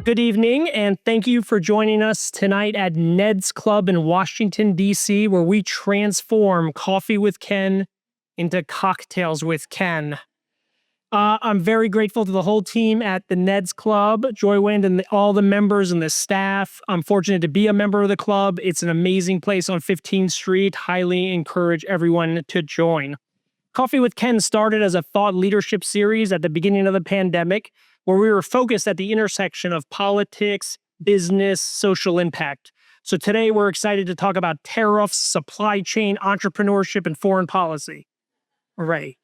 Good evening, and thank you for joining us tonight at Ned's Club in Washington, D.C., where we transform coffee with Ken into cocktails with Ken. I'm very grateful to the whole team at the Ned's Club, Joywind, and all the members and the staff. I'm fortunate to be a member of the club. It's an amazing place on 15th Street. Highly encourage everyone to join. Coffee with Ken started as a thought leadership series at the beginning of the pandemic, where we were focused at the intersection of politics, business, social impact. So today we're excited to talk about tariffs, supply chain, entrepreneurship, and foreign policy. Right.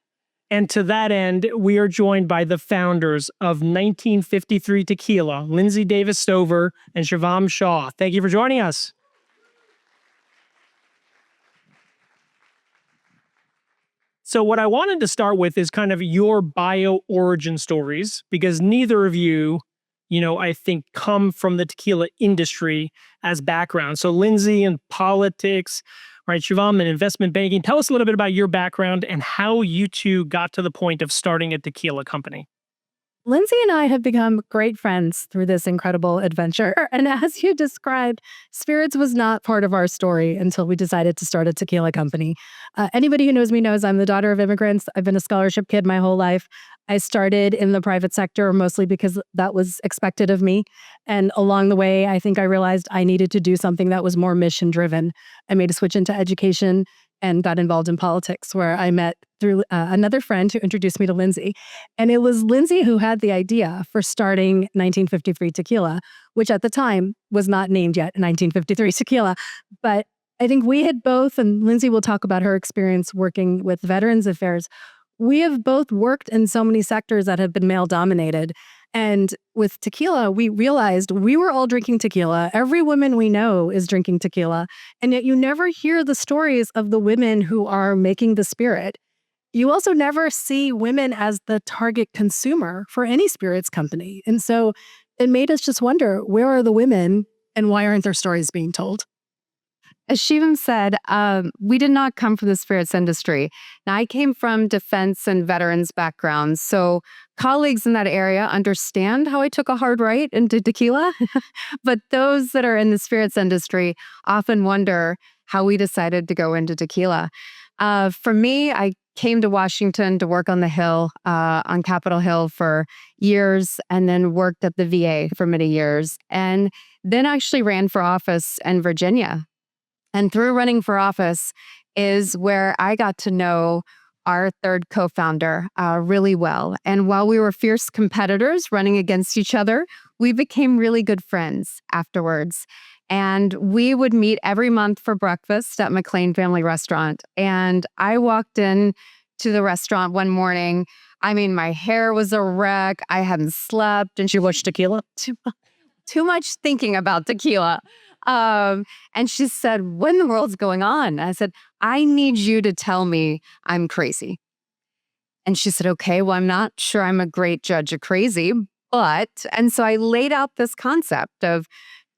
And to that end, we are joined by the founders of 1953 Tequila, Lindsey Davis Stover and Shivam Shah. Thank you for joining us. So what I wanted to start with is kind of your bio origin stories, because neither of you, I think come from the tequila industry as background. So Lindsey in politics, right? Shivam in investment banking. Tell us a little bit about your background and how you two got to the point of starting a tequila company. Lindsey and I have become great friends through this incredible adventure. And as you described, spirits was not part of our story until we decided to start a tequila company. Anybody who knows me knows I'm the daughter of immigrants. I've been a scholarship kid my whole life. I started in the private sector mostly because that was expected of me. And along the way, I think I realized I needed to do something that was more mission driven. I made a switch into education and got involved in politics, where I met through another friend who introduced me to Lindsey. And it was Lindsey who had the idea for starting 1953 Tequila, which at the time was not named yet 1953 Tequila. But I think we had both, and Lindsey will talk about her experience working with Veterans Affairs. We have both worked in so many sectors that have been male dominated. And with tequila, we realized we were all drinking tequila. Every woman we know is drinking tequila. And yet you never hear the stories of the women who are making the spirit. You also never see women as the target consumer for any spirits company. And so it made us just wonder, where are the women and why aren't their stories being told? As Shivam said, we did not come from the spirits industry. Now, I came from defense and veterans backgrounds, so colleagues in that area understand how I took a hard right into tequila. But those that are in the spirits industry often wonder how we decided to go into tequila. For me, I came to Washington to work on the Hill, on Capitol Hill for years, and then worked at the VA for many years, and then actually ran for office in Virginia. And through running for office is where I got to know our third co-founder really well. And while we were fierce competitors running against each other, we became really good friends afterwards. And we would meet every month for breakfast at McLean Family Restaurant. And I walked in to the restaurant one morning. I mean, my hair was a wreck. I hadn't slept. And Did you watch tequila? Too much thinking about tequila. And she said, "What in the world's going on?" I said, "I need you to tell me I'm crazy." And she said, "Okay, well, I'm not sure I'm a great judge of crazy, but," and so I laid out this concept of,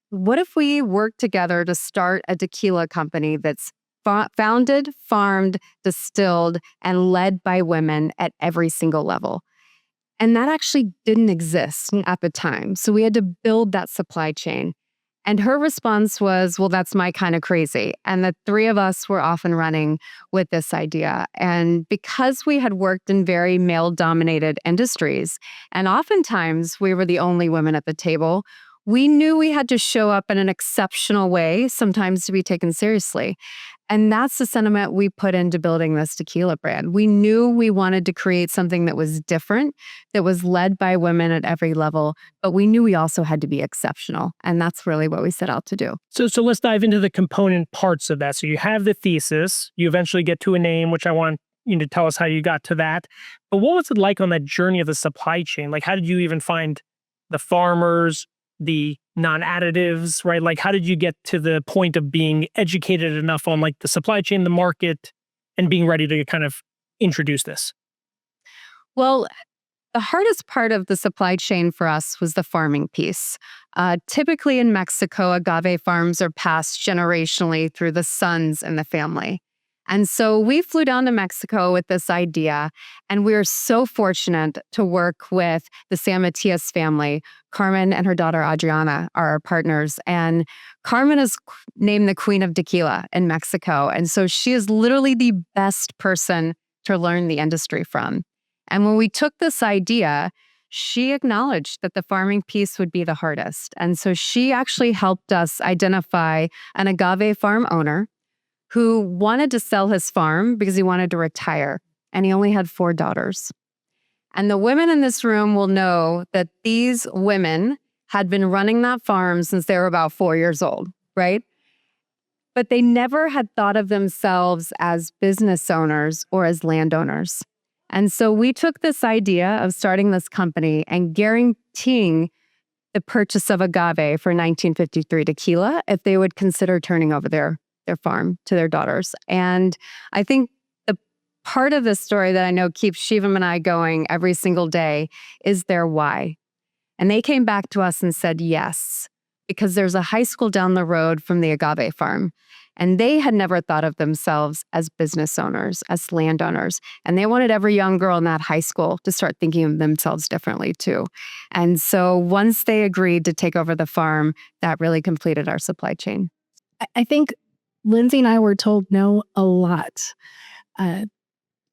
what if we work together to start a tequila company that's founded, farmed, distilled, and led by women at every single level? And that actually didn't exist at the time. So we had to build that supply chain. And her response was, "Well, that's my kind of crazy." And the three of us were off and running with this idea. And because we had worked in very male-dominated industries, and oftentimes we were the only women at the table, we knew we had to show up in an exceptional way, sometimes to be taken seriously. And that's the sentiment we put into building this tequila brand. We knew we wanted to create something that was different, that was led by women at every level, but we knew we also had to be exceptional. And that's really what we set out to do. So let's dive into the component parts of that. So you have the thesis, you eventually get to a name, which I want you to tell us how you got to that. But what was it like on that journey of the supply chain? Like, how did you even find the farmers, the non-additives, right? Like, how did you get to the point of being educated enough on like the supply chain, the market, and being ready to kind of introduce this? Well, the hardest part of the supply chain for us was the farming piece. Typically in Mexico, agave farms are passed generationally through the sons in the family. And so we flew down to Mexico with this idea, and we were so fortunate to work with the San Matias family, Carmen and her daughter Adriana are our partners. And Carmen is named the Queen of Tequila in Mexico. And so she is literally the best person to learn the industry from. And when we took this idea, she acknowledged that the farming piece would be the hardest. And so she actually helped us identify an agave farm owner who wanted to sell his farm because he wanted to retire. And he only had 4 daughters. And the women in this room will know that these women had been running that farm since they were about 4 years old, right? But they never had thought of themselves as business owners or as landowners. And so we took this idea of starting this company and guaranteeing the purchase of agave for 1953 tequila if they would consider turning over their farm to their daughters. And I think the part of this story that I know keeps Shivam and I going every single day is their why. And they came back to us and said yes, because there's a high school down the road from the agave farm. And they had never thought of themselves as business owners, as landowners. And they wanted every young girl in that high school to start thinking of themselves differently too. And so once they agreed to take over the farm, that really completed our supply chain. I think Lindsey and I were told no a lot.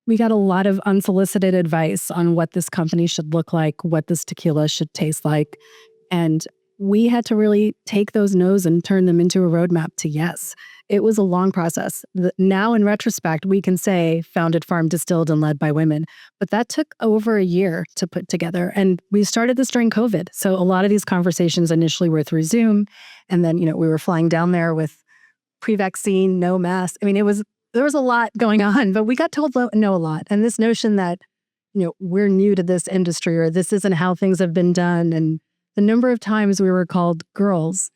We got a lot of unsolicited advice on what this company should look like, what this tequila should taste like. And we had to really take those no's and turn them into a roadmap to yes. It was a long process. Now, in retrospect, we can say founded, farmed, distilled, and led by women. But that took over a year to put together. And we started this during COVID. So a lot of these conversations initially were through Zoom. And then, we were flying down there with pre-vaccine, no mask. I mean, there was a lot going on, but we got told no a lot. And this notion that, we're new to this industry or this isn't how things have been done. And the number of times we were called girls.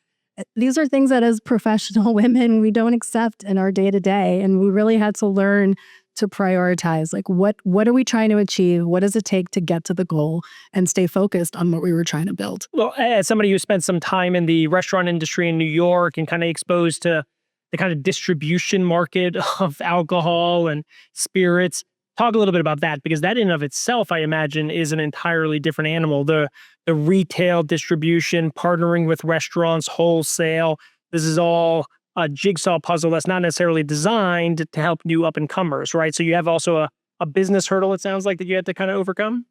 These are things that as professional women, we don't accept in our day to day. And we really had to learn to prioritize, like what are we trying to achieve? What does it take to get to the goal and stay focused on what we were trying to build? Well, as somebody who spent some time in the restaurant industry in New York and kind of exposed to the kind of distribution market of alcohol and spirits, talk a little bit about that, because that in and of itself, I imagine, is an entirely different animal. The retail distribution, partnering with restaurants, wholesale, this is all a jigsaw puzzle that's not necessarily designed to help new up-and-comers, right? So you have also a business hurdle, it sounds like, that you had to kind of overcome?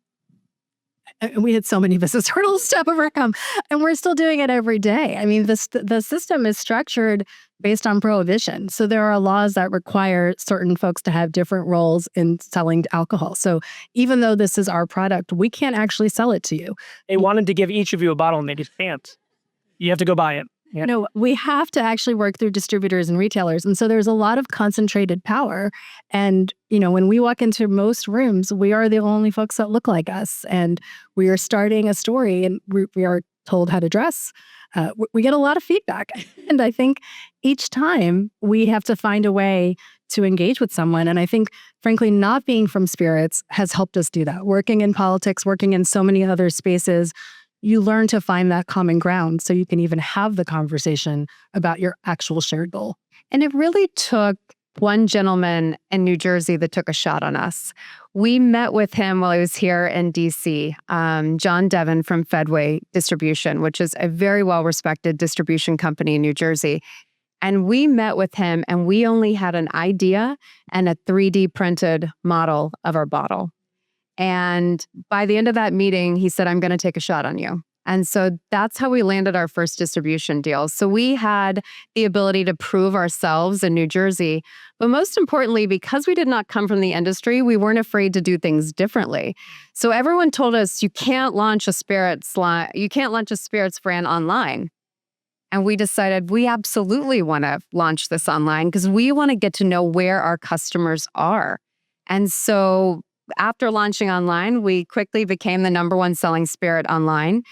And we had so many business hurdles to overcome, and we're still doing it every day. I mean, the system is structured based on prohibition. So there are laws that require certain folks to have different roles in selling alcohol. So even though this is our product, we can't actually sell it to you. They wanted to give each of you a bottle and they just can't. You have to go buy it. Yeah. No, we have to actually work through distributors and retailers. And so there's a lot of concentrated power. And, when we walk into most rooms, we are the only folks that look like us. And we are starting a story and we are told how to dress. We get a lot of feedback. And I think each time we have to find a way to engage with someone. And I think, frankly, not being from spirits has helped us do that. Working in politics, working in so many other spaces, you learn to find that common ground so you can even have the conversation about your actual shared goal. And it really took one gentleman in New Jersey that took a shot on us. We met with him while he was here in DC, John Devon from Fedway Distribution, which is a very well-respected distribution company in New Jersey. And we met with him and we only had an idea and a 3D printed model of our bottle. And by the end of that meeting, he said, I'm going to take a shot on you. And so that's how we landed our first distribution deal. So we had the ability to prove ourselves in New Jersey. But most importantly, because we did not come from the industry, we weren't afraid to do things differently. So everyone told us, you can't launch a spirits brand online. And we decided we absolutely want to launch this online because we want to get to know where our customers are. And so after launching online, we quickly became the #1 selling spirit online.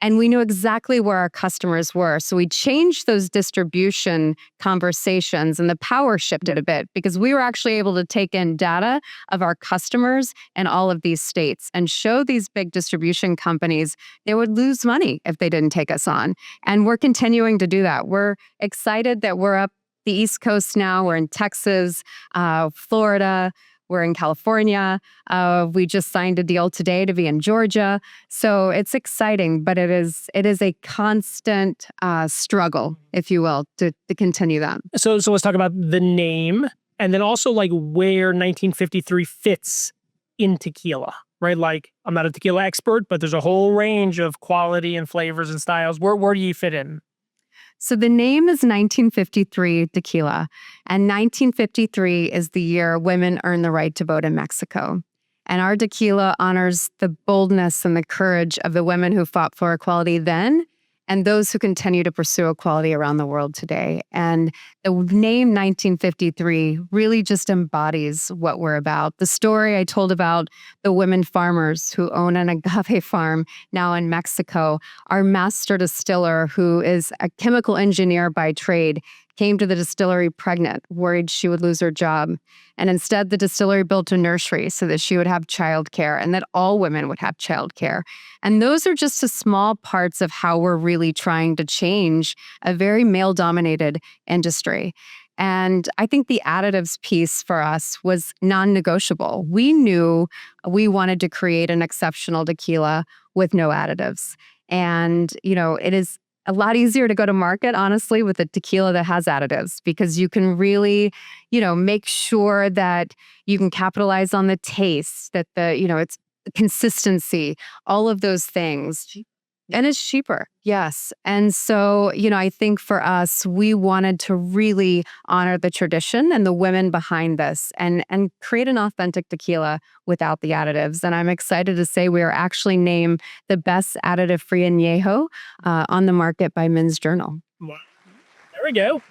And we knew exactly where our customers were. So we changed those distribution conversations and the power shifted a bit because we were actually able to take in data of our customers in all of these states and show these big distribution companies they would lose money if they didn't take us on. And we're continuing to do that. We're excited that we're up the East Coast now. We're in Texas, Florida. We're in California. We just signed a deal today to be in Georgia. So it's exciting, but it is a constant struggle, if you will, to continue that. So let's talk about the name and then also like where 1953 fits in tequila, right? Like I'm not a tequila expert, but there's a whole range of quality and flavors and styles. Where do you fit in? So the name is 1953 Tequila, and 1953 is the year women earned the right to vote in Mexico. And our tequila honors the boldness and the courage of the women who fought for equality then and those who continue to pursue equality around the world today. And the name 1953 really just embodies what we're about. The story I told about the women farmers who own an agave farm now in Mexico, our master distiller, who is a chemical engineer by trade, came to the distillery pregnant, worried she would lose her job. And instead, the distillery built a nursery so that she would have childcare and that all women would have childcare. And those are just the small parts of how we're really trying to change a very male-dominated industry. And I think the additives piece for us was non-negotiable. We knew we wanted to create an exceptional tequila with no additives. And, it is a lot easier to go to market, honestly, with a tequila that has additives because you can really, make sure that you can capitalize on the taste, that it's consistency, all of those things. And it's cheaper. Yes. And so, I think for us, we wanted to really honor the tradition and the women behind this and create an authentic tequila without the additives. And I'm excited to say we are actually named the best additive-free añejo on the market by Men's Journal. Wow. There we go.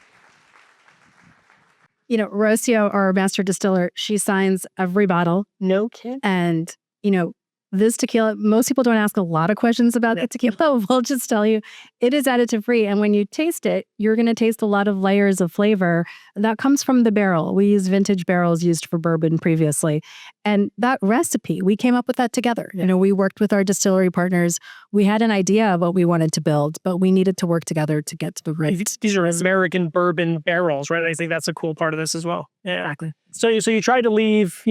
Rocio, our master distiller, she signs every bottle. No kidding. And, this tequila, most people don't ask a lot of questions about the tequila. We'll just tell you it is additive free. And when you taste it, you're going to taste a lot of layers of flavor that comes from the barrel. We use vintage barrels used for bourbon previously. And that recipe, we came up with that together. We worked with our distillery partners. We had an idea of what we wanted to build, but we needed to work together to get to the right. These are American bourbon barrels, right? I think that's a cool part of this as well. Yeah. Exactly. So you tried to leave,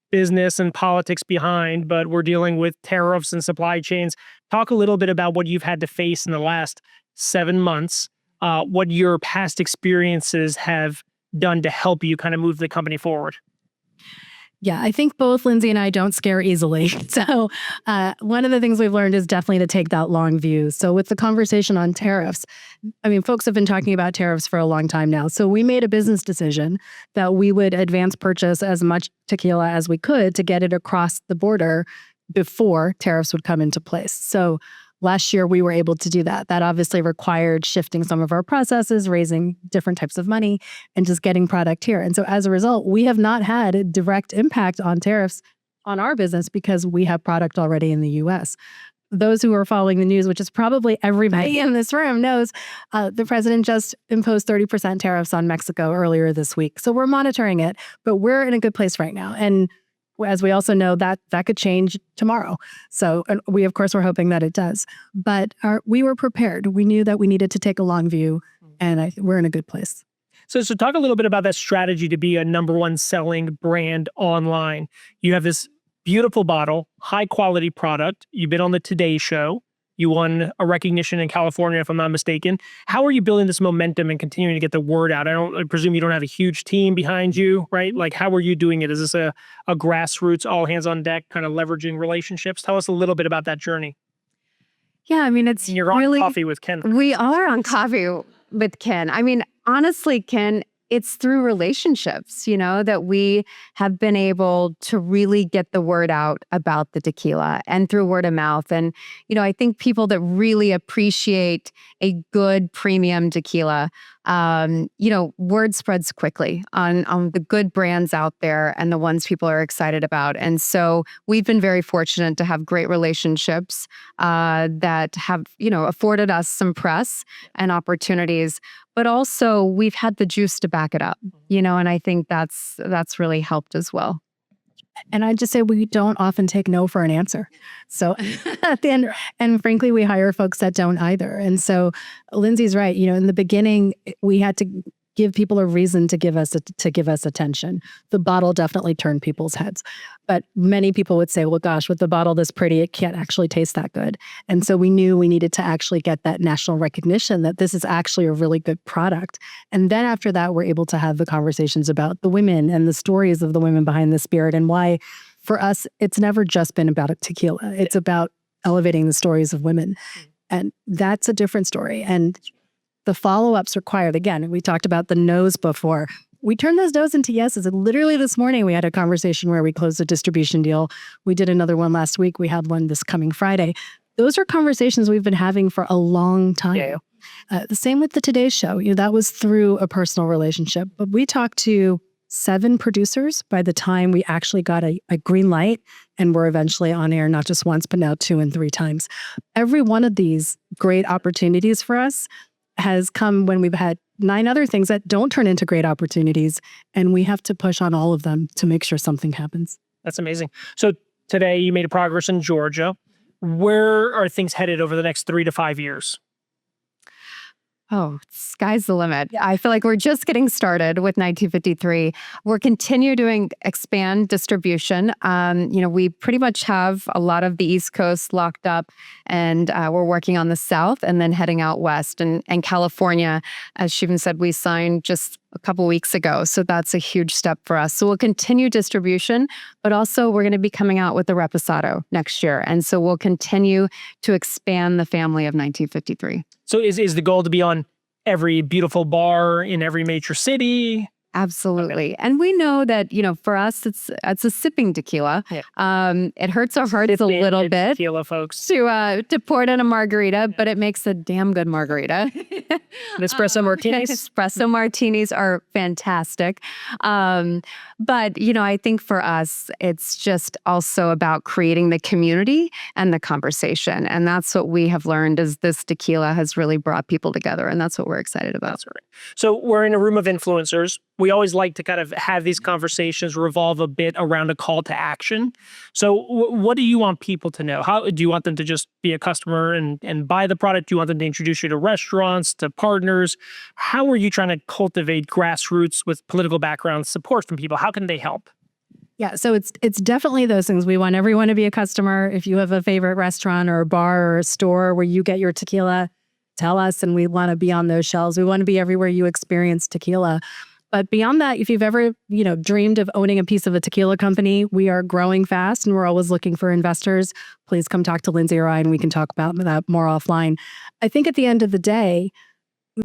business and politics behind, but we're dealing with tariffs and supply chains. Talk a little bit about what you've had to face in the last 7 months, what your past experiences have done to help you kind of move the company forward. Yeah, I think both Lindsey and I don't scare easily. So one of the things we've learned is definitely to take that long view. So with the conversation on tariffs, folks have been talking about tariffs for a long time now. So we made a business decision that we would advance purchase as much tequila as we could to get it across the border before tariffs would come into place. So last year, we were able to do that. That obviously required shifting some of our processes, raising different types of money, and just getting product here. And so as a result, we have not had a direct impact on tariffs on our business because we have product already in the U.S. Those who are following the news, which is probably everybody in this room, knows the president just imposed 30% tariffs on Mexico earlier this week. So we're monitoring it, but we're in a good place right now. And as we also know, that could change tomorrow. So we, of course, were hoping that it does. But we were prepared. We knew that we needed to take a long view, and we're in a good place. So talk a little bit about that strategy to be a #1 selling brand online. You have this beautiful bottle, high quality product. You've been on the Today Show. You won a recognition in California, if I'm not mistaken. How are you building this momentum and continuing to get the word out? I presume you don't have a huge team behind you, right? Like, how are you doing it? Is this a grassroots, all hands on deck, kind of leveraging relationships? Tell us a little bit about that journey. Yeah, it's You're on really, Coffee with Ken. We are on Coffee with Ken. Honestly, Ken, it's through relationships, that we have been able to really get the word out about the tequila and through word of mouth. And, I think people that really appreciate a good premium tequila, word spreads quickly on the good brands out there and the ones people are excited about. And so we've been very fortunate to have great relationships that have, afforded us some press and opportunities. But also we've had the juice to back it up, and I think that's really helped as well. And I just say we don't often take no for an answer. So at the end, and frankly, we hire folks that don't either. And so Lindsey's right. In the beginning, we had to give people a reason to give us attention. The bottle definitely turned people's heads. But many people would say, well, gosh, with the bottle this pretty, it can't actually taste that good. And so we knew we needed to actually get that national recognition that this is actually a really good product. And then after that, we're able to have the conversations about the women and the stories of the women behind the spirit and why, for us, it's never just been about a tequila. It's about elevating the stories of women. And that's a different story. And the follow-ups required, again, we talked about the no's before. We turned those no's into yeses. And literally this morning, we had a conversation where we closed a distribution deal. We did another one last week. We had one this coming Friday. Those are conversations we've been having for a long time. Yeah. The same with the Today Show. That was through a personal relationship. But we talked to 7 producers by the time we actually got a green light and were eventually on air, not just once, but now 2 and 3 times. Every one of these great opportunities for us has come when we've had 9 other things that don't turn into great opportunities, and we have to push on all of them to make sure something happens. That's amazing. So today you made a progress in Georgia. Where are things headed over the next 3 to 5 years? Oh, sky's the limit. I feel like we're just getting started with 1953. We're continue to expand distribution. We pretty much have a lot of the East Coast locked up, and we're working on the South and then heading out West. And California, as Shivam said, we signed just a couple weeks ago. So that's a huge step for us. So we'll continue distribution, but also we're going to be coming out with the Reposado next year. And so we'll continue to expand the family of 1953. So is the goal to be on every beautiful bar in every major city? Absolutely. And we know that, for us, it's a sipping tequila. Yeah. It hurts our hearts a little bit tequila, folks. to pour it in a margarita, but it makes a damn good margarita. Espresso martinis? Espresso martinis are fantastic. But, I think for us, it's just also about creating the community and the conversation. And that's what we have learned is this tequila has really brought people together. And that's what we're excited about. That's right. So we're in a room of influencers. We always like to kind of have these conversations revolve a bit around a call to action. So what do you want people to know? How do you want them to just be a customer and buy the product? Do you want them to introduce you to restaurants, to partners? How are you trying to cultivate grassroots with political background support from people? How can they help? Yeah, so it's definitely those things. We want everyone to be a customer. If you have a favorite restaurant or a bar or a store where you get your tequila, tell us, and we want to be on those shelves. We want to be everywhere you experience tequila. But beyond that, if you've ever, dreamed of owning a piece of a tequila company, we are growing fast and we're always looking for investors. Please come talk to Lindsey or I, and we can talk about that more offline. I think at the end of the day,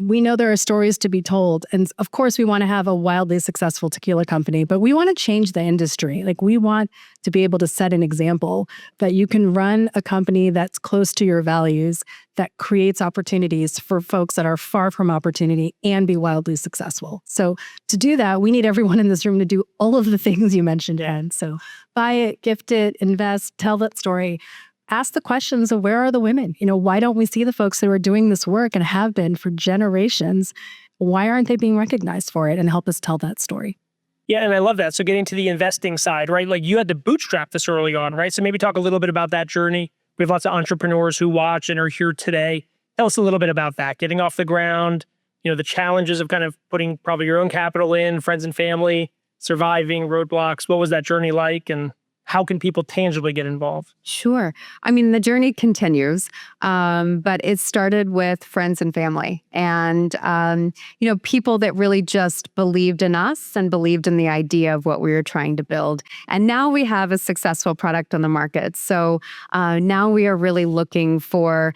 we know there are stories to be told. And of course, we want to have a wildly successful tequila company, but we want to change the industry. Like, we want to be able to set an example that you can run a company that's close to your values, that creates opportunities for folks that are far from opportunity and be wildly successful. So to do that, we need everyone in this room to do all of the things you mentioned, Ann. So buy it, gift it, invest, tell that story. Ask the questions of where are the women? Why don't we see the folks that are doing this work and have been for generations? Why aren't they being recognized for it? And help us tell that story. Yeah, and I love that. So getting to the investing side, right? Like, you had to bootstrap this early on, right? So maybe talk a little bit about that journey. We have lots of entrepreneurs who watch and are here today. Tell us a little bit about that, getting off the ground, the challenges of kind of putting probably your own capital in, friends and family, surviving roadblocks. What was that journey like? And how can people tangibly get involved? Sure. I mean, the journey continues, but it started with friends and family and, people that really just believed in us and believed in the idea of what we were trying to build. And now we have a successful product on the market. So now we are really looking for,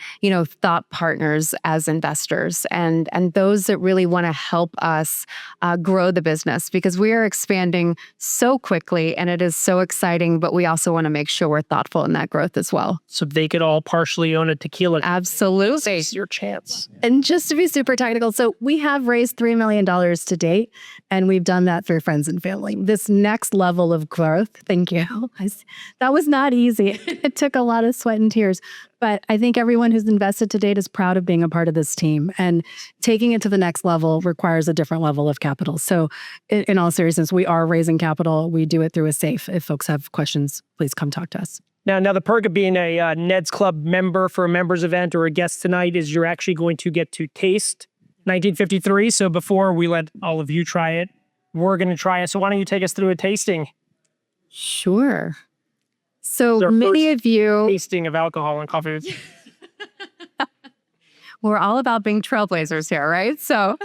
thought partners as investors and those that really want to help us grow the business, because we are expanding so quickly and it is so exciting, but we also want to make sure we're thoughtful in that growth as well. So they could all partially own a tequila. Absolutely. This is your chance. And just to be super technical, so we have raised $3 million to date, and we've done that through friends and family. This next level of growth, thank you. That was not easy. It took a lot of sweat and tears. But I think everyone who's invested to date is proud of being a part of this team. And taking it to the next level requires a different level of capital. So in all seriousness, we are raising capital. We do it through a SAFE. If folks have questions, please come talk to us. Now the perk of being a Ned's Club member for a members event or a guest tonight is you're actually going to get to taste 1953. So before we let all of you try it, we're going to try it. So why don't you take us through a tasting? Sure. So Our many first of you, tasting of alcohol and coffee. we're all about being trailblazers here, right? So,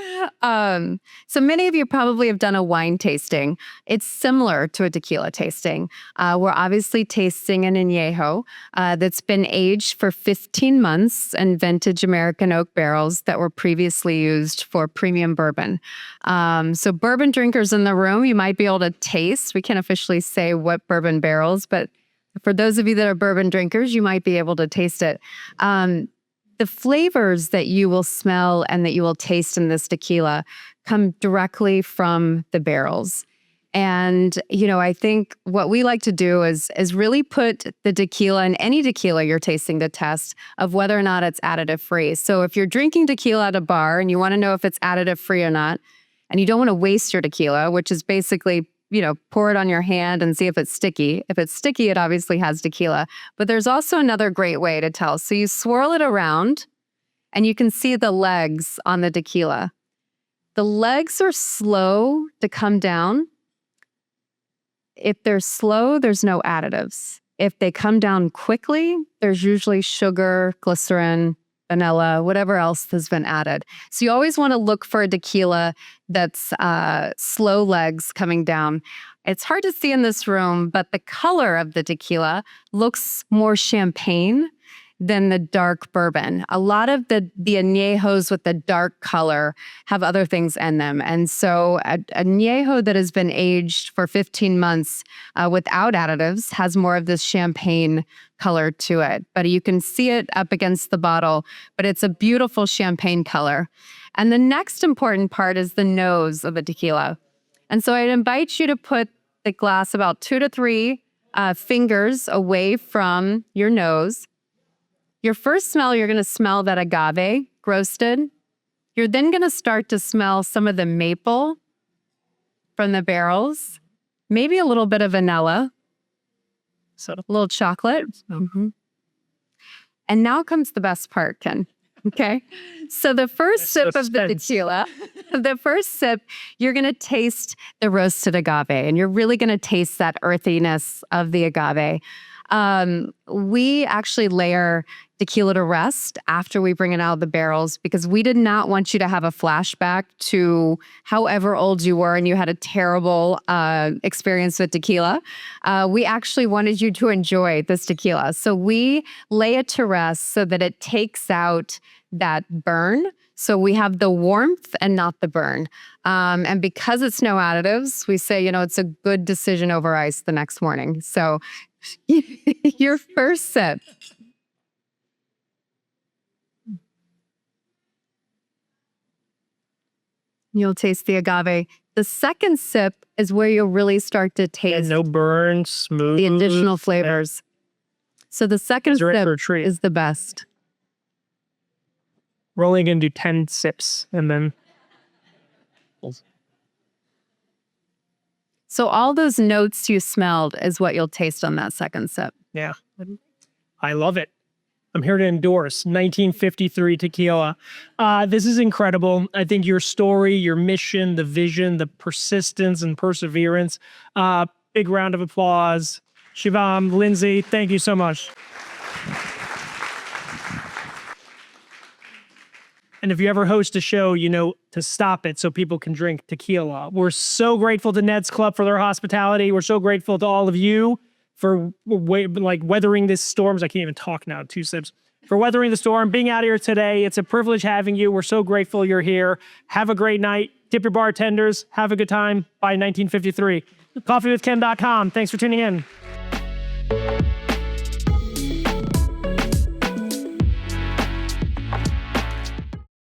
so many of you probably have done a wine tasting. It's similar to a tequila tasting. We're obviously tasting an añejo that's been aged for 15 months in vintage American oak barrels that were previously used for premium bourbon. So bourbon drinkers in the room, you might be able to taste. We can't officially say what bourbon barrels, but for those of you that are bourbon drinkers, you might be able to taste it. The flavors that you will smell and that you will taste in this tequila come directly from the barrels. And, you know, I think what we like to do is really put the tequila and any tequila you're tasting to test of whether or not it's additive free. So if you're drinking tequila at a bar and you want to know if it's additive free or not, and you don't want to waste your tequila, which is basically, you know, pour it on your hand and see if it's sticky. If it's sticky, it obviously has tequila. But there's also another great way to tell. So you swirl it around and you can see the legs on the tequila. The legs are slow to come down. If they're slow, there's no additives. If they come down quickly, there's usually sugar, glycerin, vanilla, whatever else has been added. So you always want to look for a tequila that's slow legs coming down. It's hard to see in this room, but the color of the tequila looks more champagne than the dark bourbon. A lot of the añejos with the dark color have other things in them. And so a añejo that has been aged for 15 months without additives has more of this champagne color to it. But you can see it up against the bottle, but it's a beautiful champagne color. And the next important part is the nose of the tequila. And so I'd invite you to put the glass about 2 to 3 fingers away from your nose. Your first smell, you're going to smell that agave roasted. You're then going to start to smell some of the maple from the barrels, maybe a little bit of vanilla, So a little chocolate. Mm-hmm. And now comes the best part, Ken. Okay. So the first sip of the tequila, the first sip, you're going to taste the roasted agave, and you're really going to taste that earthiness of the agave. We actually layer tequila to rest after we bring it out of the barrels because we did not want you to have a flashback to however old you were and you had a terrible experience with tequila. We actually wanted you to enjoy this tequila. So we lay it to rest so that it takes out that burn. So we have the warmth and not the burn. And because it's no additives, we say, you know, it's a good decision over ice the next morning. So your first sip. You'll taste the agave. The second sip is where you'll really start to taste no burn, smooth. the additional flavors. So the second sip is the best. We're only going to do 10 sips and then. So all those notes you smelled is what you'll taste on that second sip. Yeah. I love it. I'm here to endorse 1953 tequila. This is incredible. I think your story, your mission, the vision, the persistence and perseverance. Big round of applause. Shivam, Lindsey, thank you so much. And if you ever host a show, you know to stop it so people can drink tequila. We're so grateful to Ned's Club for their hospitality. We're so grateful to all of you for weathering this storm. I can't even talk now, 2 sips. For weathering the storm, being out here today. It's a privilege having you. We're so grateful you're here. Have a great night. Tip your bartenders. Have a good time. Bye, 1953. CoffeeWithKen.com. Thanks for tuning in.